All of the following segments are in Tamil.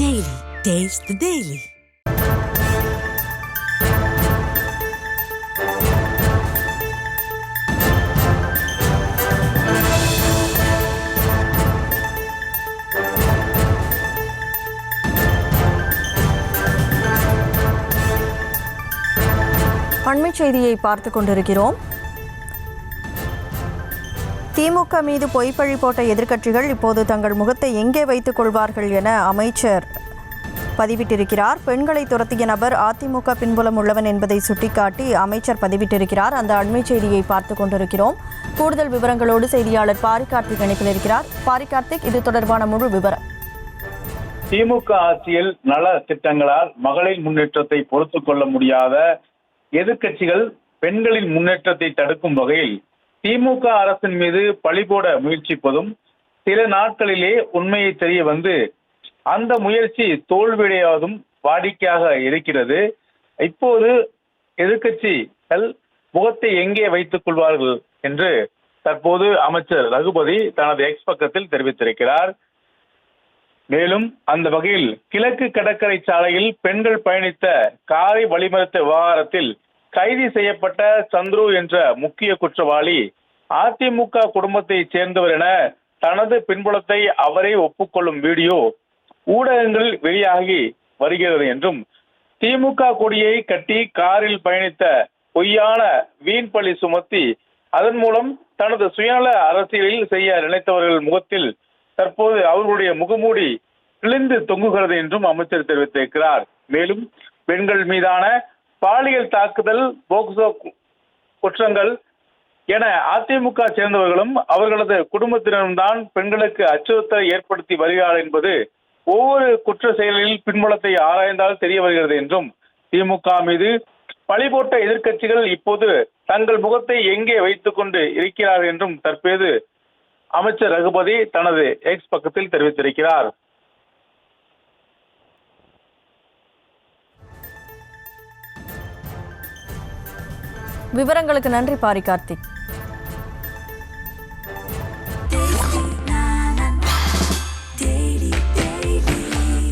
Daily. Taste the Daily. அண்மைச் செய்தியை பார்த்துக் கொண்டிருக்கிறோம். திமுக மீது பொய்ப்பழி போட்ட எதிர்க்கட்சிகள் இப்போது தங்கள் முகத்தை எங்கே வைத்துக் கொள்வார்கள் என அமைச்சர் பதிவிட்டிருக்கிறார். பெண்களை துரத்திய நபர் அதிமுக பின்புலம் உள்ளவன் என்பதை சுட்டிக்காட்டி அமைச்சர் பதிவிட்டிருக்கிறார். அந்த அண்மைச் செய்தியை பார்த்துக் கொண்டிருக்கிறோம். கூடுதல் விவரங்களோடு செய்தியாளர் பாரி கார்த்திக் இணைப்பில் இருக்கிறார். பாரி கார்த்திக், இது தொடர்பான முழு விவரம். திமுக ஆட்சியில் நல திட்டங்களால் மகளிர் முன்னேற்றத்தை பொறுத்துக் கொள்ள முடியாத எதிர்க்கட்சிகள் பெண்களின் முன்னேற்றத்தை தடுக்கும் வகையில் திமுக அரசின் மீது பழி போட முயற்சிப்பதும் சில நாட்களிலே உண்மையை தெரிய வந்து அந்த முயற்சி தோல்வியடையாவதும் வாடிக்கையாக இருக்கிறது. இப்போது எதிர்க்கட்சிகள் முகத்தை எங்கே வைத்துக் கொள்வார்கள் என்று தற்போது அமைச்சர் ரகுபதி தனது எக்ஸ் பக்கத்தில் தெரிவித்திருக்கிறார். மேலும் அந்த வகையில் கிழக்கு கடற்கரை சாலையில் பெண்கள் பயணித்த காரை வழிமறித்த விவகாரத்தில் கைது செய்யப்பட்ட சந்துரு என்ற முக்கிய குற்றவாளி அதிமுக குடும்பத்தை சேர்ந்தவர் என தனது பின்புலத்தை அவரே ஒப்புக்கொள்ளும் வீடியோ ஊடகங்களில் வெளியாகி வருகிறது என்றும், திமுக கொடியை கட்டி காரில் பயணித்த பொய்யான வீண் பழி சுமத்தி அதன் மூலம் தனது சுயநல அரசியலில் செய்ய நினைத்தவர்கள் முகத்தில் தற்போது அவர்களுடைய முகமூடி கிழிந்து தொங்குகிறது என்றும் அமைச்சர் தெரிவித்திருக்கிறார். மேலும் பெண்கள் மீதான பாலியல் தாக்குதல், போக்சோ குற்றங்கள் என அதிமுக சேர்ந்தவர்களும் அவர்களது குடும்பத்தினரும் தான் பெண்களுக்கு அச்சுறுத்தலை ஏற்படுத்தி வருகிறார் என்பது ஒவ்வொரு குற்ற செயலில் பின்புலத்தை ஆராய்ந்தால் தெரிய வருகிறது என்றும், திமுக மீது பழி போட்ட எதிர்க்கட்சிகள் இப்போது தங்கள் முகத்தை எங்கே வைத்துக் கொண்டு இருக்கிறார் என்றும் தற்போது அமைச்சர் ரகுபதி தனது எக்ஸ் பக்கத்தில் தெரிவித்திருக்கிறார். விவரங்களுக்கு நன்றி Pari Karthik.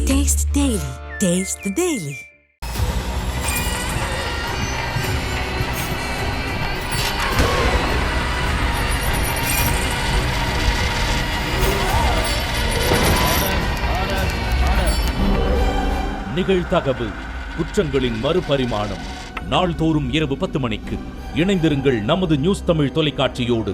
Taste the Daily. Taste the Daily. நிகழ்தகவு குற்றங்களின் மறுபரிமாணம். நாள்தோறும் இரவு 10 மணிக்கு இணைந்திருங்கள் நமது நியூஸ் தமிழ் தொலைக்காட்சியோடு.